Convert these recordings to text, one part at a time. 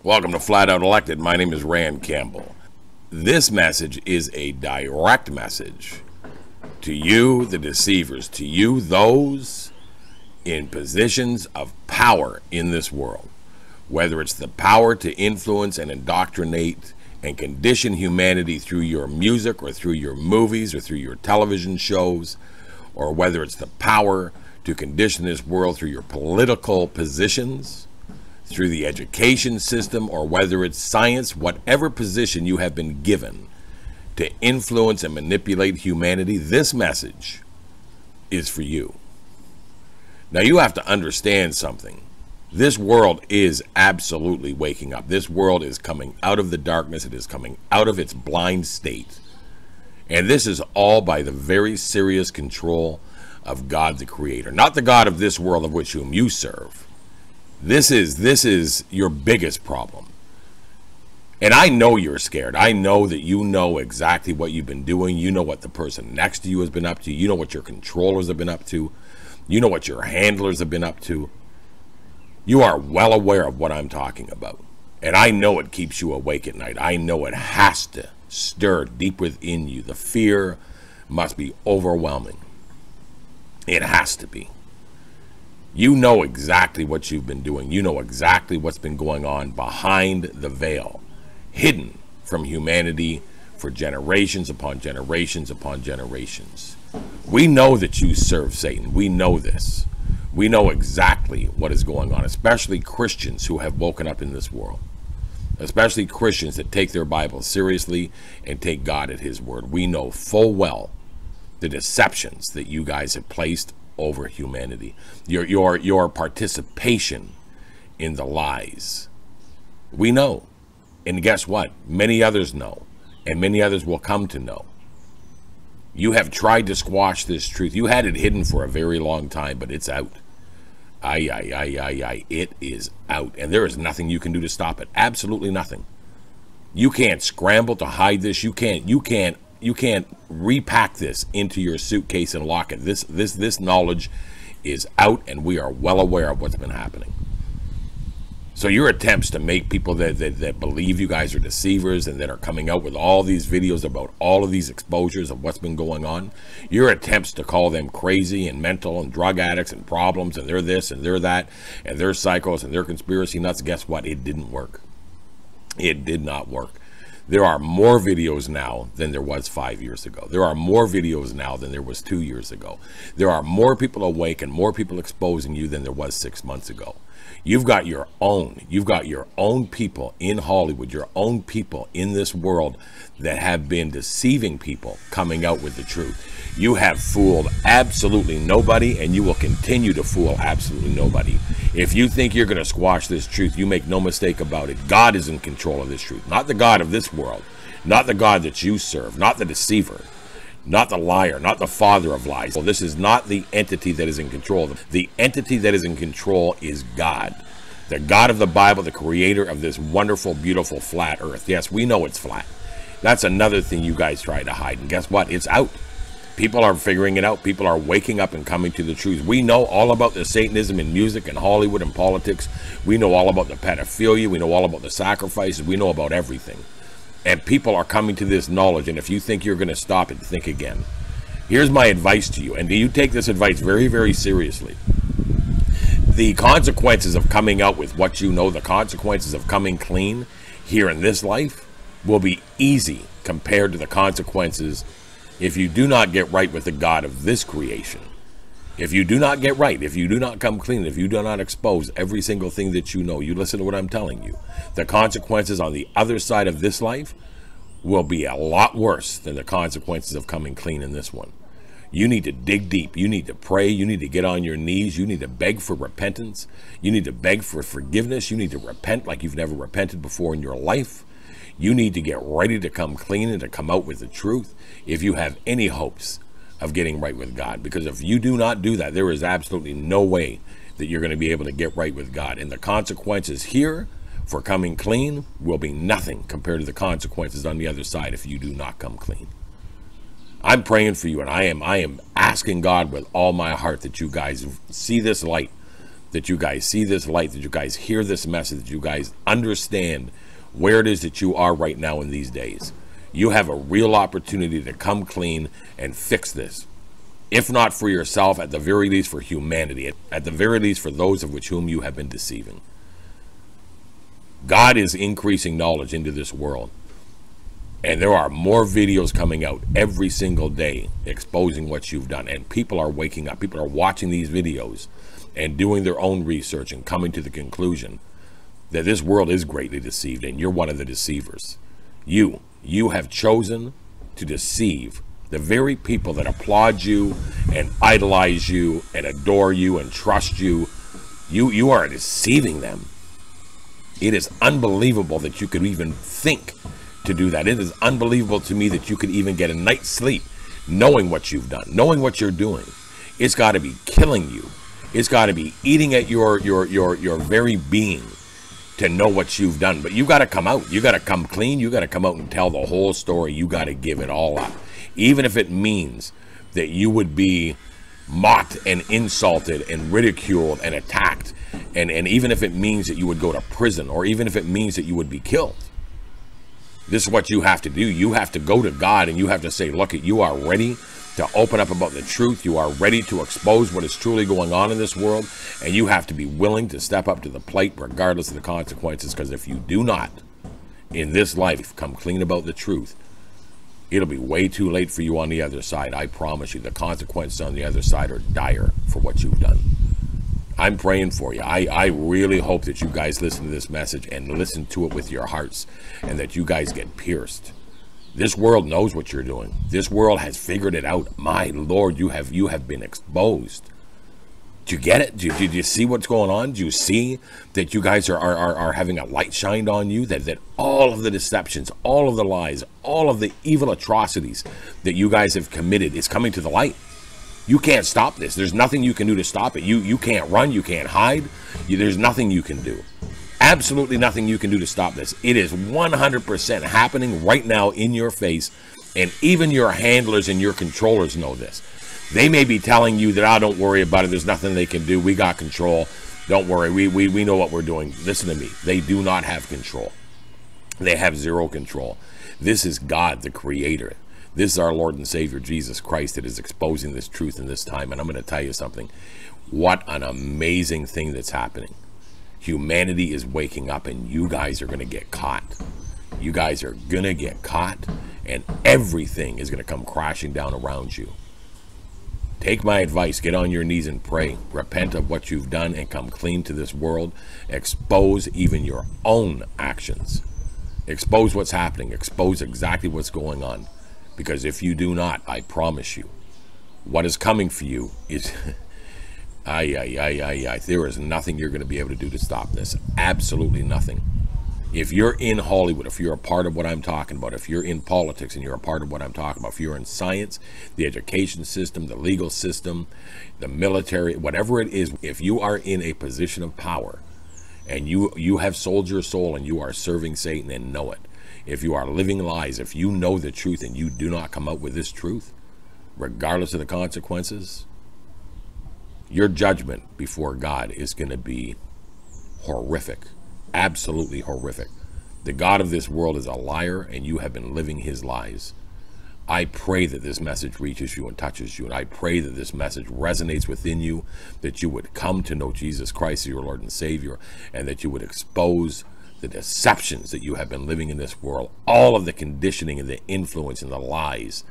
Welcome to Flat Out Elected. My name is Rand Campbell. This message is a direct message to you, the deceivers, to you, those in positions of power in this world. Whether it's the power to influence and indoctrinate and condition humanity through your music or through your movies or through your television shows, or whether it's the power to condition this world through your political positions, through the education system, or whether it's science, whatever position you have been given to influence and manipulate humanity, this message is for you. Now you have to understand something. This world is absolutely waking up. This world is coming out of the darkness. It is coming out of its blind state. And this is all by the very serious control of God the Creator, not the God of this world of which whom you serve. This is your biggest problem. And I know you're scared. I know that you know exactly what you've been doing. You know what the person next to you has been up to. You know what your controllers have been up to. You know what your handlers have been up to. You are well aware of what I'm talking about. And I know it keeps you awake at night. I know it has to stir deep within you. The fear must be overwhelming. It has to be. You know exactly what you've been doing. You know exactly what's been going on behind the veil, hidden from humanity for generations upon generations upon generations. We know that you serve Satan. We know this. We know exactly what is going on, especially Christians who have woken up in this world, especially Christians that take their Bible seriously and take God at his word. We know full well the deceptions that you guys have placed over humanity, your participation in the lies. We know, and guess what? Many others know, and many others will come to know. You have tried to squash this truth. You had it hidden for a very long time, but it's out. It is out, and there is nothing you can do to stop it. Absolutely nothing. You can't scramble to hide this. You can't repack this into your suitcase and lock it. This knowledge is out, and we are well aware of what's been happening. So your attempts to make people that believe you guys are deceivers and that are coming out with all these videos about all of these exposures of what's been going on, your attempts to call them crazy and mental and drug addicts and problems and they're this and they're that and they're psychos and they're conspiracy nuts, guess what? It didn't work. It did not work. There are more videos now than there was 5 years ago. There are more videos now than there was 2 years ago. There are more people awake and more people exposing you than there was 6 months ago. You've got your own people in Hollywood, your own people in this world that have been deceiving people coming out with the truth. You have fooled absolutely nobody, and you will continue to fool absolutely nobody. If you think you're going to squash this truth, you make no mistake about it. God is in control of this truth, not the God of this world, not the God that you serve, not the deceiver, not the liar, not the father of lies. Well, this is not the entity that is in control. The entity that is in control is God, the God of the Bible, the creator of this wonderful, beautiful, flat earth. Yes, we know it's flat. That's another thing you guys try to hide, and guess what? It's out. People are figuring it out. People are waking up and coming to the truth. We know all about the Satanism in music and Hollywood and politics. We know all about the pedophilia. We know all about the sacrifices. We know about everything. And people are coming to this knowledge, and if you think you're going to stop it, think again. Here's my advice to you, and do you take this advice very, very seriously. The consequences of coming out with what you know, the consequences of coming clean here in this life will be easy compared to the consequences if you do not get right with the God of this creation. If you do not get right, if you do not come clean, if you do not expose every single thing that you know, you listen to what I'm telling you, the consequences on the other side of this life will be a lot worse than the consequences of coming clean in this one. You need to dig deep. You need to pray. You need to get on your knees. You need to beg for repentance. You need to beg for forgiveness. You need to repent like you've never repented before in your life. You need to get ready to come clean and to come out with the truth if you have any hopes of getting right with God. Because if you do not do that, there is absolutely no way that you're going to be able to get right with God. And the consequences here for coming clean will be nothing compared to the consequences on the other side if you do not come clean. I'm praying for you, and I am asking God with all my heart that you guys see this light, that you guys see this light, that you guys hear this message, that you guys understand where it is that you are right now in these days. You have a real opportunity to come clean and fix this. If not for yourself, at the very least for humanity, at the very least for those of which whom you have been deceiving. God is increasing knowledge into this world. And there are more videos coming out every single day exposing what you've done. And people are waking up. People are watching these videos and doing their own research and coming to the conclusion that this world is greatly deceived, and you're one of the deceivers. You have chosen to deceive the very people that applaud you and idolize you and adore you and trust you. You are deceiving them. It is unbelievable that you could even think to do that. It is unbelievable to me that you could even get a night's sleep knowing what you've done, knowing what you're doing. It's got to be killing you. It's got to be eating at your very being to know what you've done. But you got to come out. You got to come clean. You got to come out and tell the whole story. You got to give it all up, even if it means that you would be mocked and insulted and ridiculed and attacked, and even if it means that you would go to prison, or even if it means that you would be killed. This is what you have to do. You have to go to God and you have to say, look, you are ready to open up about the truth. You are ready to expose what is truly going on in this world. And you have to be willing to step up to the plate regardless of the consequences. Because if you do not, in this life, come clean about the truth, it'll be way too late for you on the other side. I promise you, the consequences on the other side are dire for what you've done. I'm praying for you. I really hope that you guys listen to this message and listen to it with your hearts, and that you guys get pierced. This world knows what you're doing. This world has figured it out. My Lord, you have been exposed. Do you get it? Do you see what's going on? Do you see that you guys are having a light shined on you? That all of the deceptions, all of the lies, all of the evil atrocities that you guys have committed is coming to the light. You can't stop this. There's nothing you can do to stop it. You can't run. You can't hide. There's nothing you can do. Absolutely nothing you can do to stop this. It is 100% happening right now in your face. And even your handlers and your controllers know this. They may be telling you that, don't worry about it. There's nothing they can do. We got control. Don't worry. We know what we're doing. Listen to me. They do not have control. They have zero control. This is God, the Creator. This is our Lord and Savior, Jesus Christ, that is exposing this truth in this time. And I'm going to tell you something. What an amazing thing that's happening. Humanity is waking up, and you guys are going to get caught. You guys are going to get caught, and everything is going to come crashing down around you. Take my advice. Get on your knees and pray. Repent of what you've done and come clean to this world. Expose even your own actions. Expose what's happening. Expose exactly what's going on. Because if you do not, I promise you, what is coming for you is, there is nothing you're going to be able to do to stop this. Absolutely nothing. If you're in Hollywood, if you're a part of what I'm talking about, if you're in politics and you're a part of what I'm talking about, if you're in science, the education system, the legal system, the military, whatever it is, if you are in a position of power and you have sold your soul and you are serving Satan and know it, if you are living lies, if you know the truth and you do not come out with this truth, regardless of the consequences, your judgment before God is going to be horrific. Absolutely horrific. The God of this world is a liar, and you have been living his lies. I pray that this message reaches you and touches you, and I pray that this message resonates within you, that you would come to know Jesus Christ as your Lord and Savior, and that you would expose the deceptions that you have been living in this world, all of the conditioning and the influence and the lies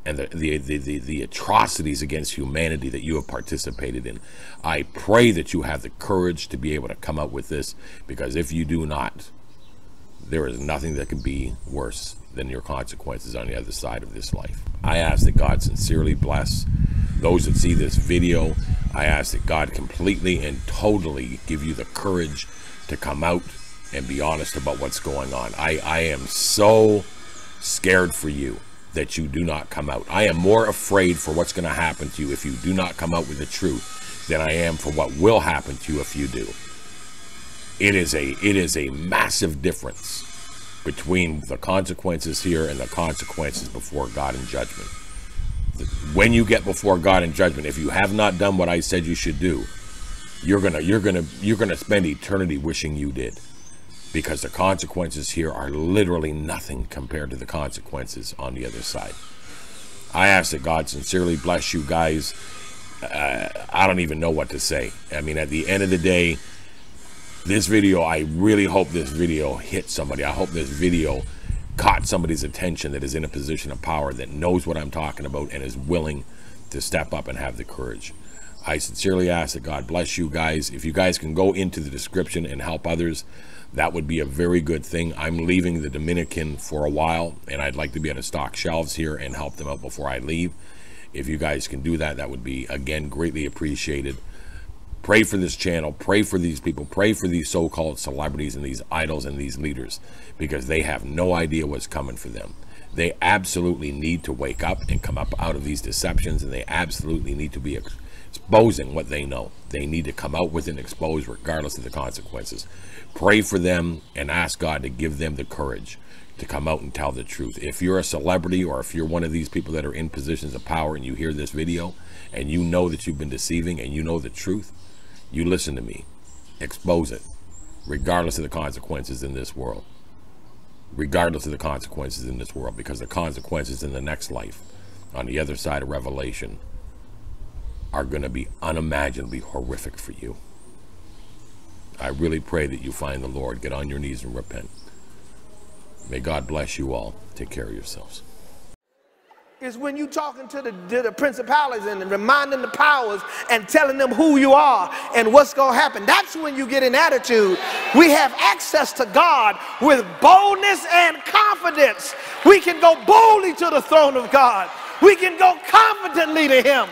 and the atrocities against humanity that you have participated in. I pray that you have the courage to be able to come up with this, because if you do not, there is nothing that can be worse than your consequences on the other side of this life. I ask that God sincerely bless those that see this video. I ask that God completely and totally give you the courage to come out and be honest about what's going on. I am so scared for you that you do not come out. I am more afraid for what's going to happen to you if you do not come out with the truth than I am for what will happen to you if you do. It is a massive difference between the consequences here and the consequences before God in judgment. When you get before God in judgment, if you have not done what I said you should do, you're gonna spend eternity wishing you did, because the consequences here are literally nothing compared to the consequences on the other side. I ask that God sincerely bless you guys. I don't even know what to say. I mean, at the end of the day, this video, I really hope this video hit somebody. I hope this video caught somebody's attention that is in a position of power, that knows what I'm talking about and is willing to step up and have the courage. I sincerely ask that God bless you guys. If you guys can go into the description and help others, that would be a very good thing. I'm leaving the Dominican for a while, and I'd like to be able to stock shelves here and help them out before I leave. If you guys can do that, that would be, again, greatly appreciated. Pray for this channel. Pray for these people. Pray for these so-called celebrities and these idols and these leaders, because they have no idea what's coming for them. They absolutely need to wake up and come up out of these deceptions, and they absolutely need to be exposing what they know. They need to come out with and expose regardless of the consequences. Pray for them and ask God to give them the courage to come out and tell the truth. If you're a celebrity, or if you're one of these people that are in positions of power and you hear this video and you know that you've been deceiving and you know the truth, you listen to me. Expose it, regardless of the consequences in this world. Regardless of the consequences in this world, because the consequences in the next life, on the other side of Revelation, are going to be unimaginably horrific for you. I really pray that you find the Lord, get on your knees and repent. May God bless you all. Take care of yourselves. Is when you talking to the principalities and reminding the powers and telling them who you are and what's going to happen. That's when you get an attitude. We have access to God with boldness and confidence. We can go boldly to the throne of God. We can go confidently to him.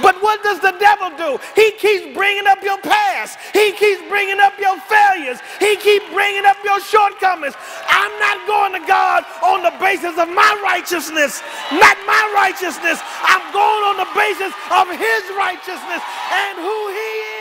But what does the devil do? He keeps bringing up your past. He keeps bringing up your failures. He keeps bringing up your shortcomings. I'm not going to God on the basis of my righteousness, not my righteousness. I'm going on the basis of his righteousness and who he is.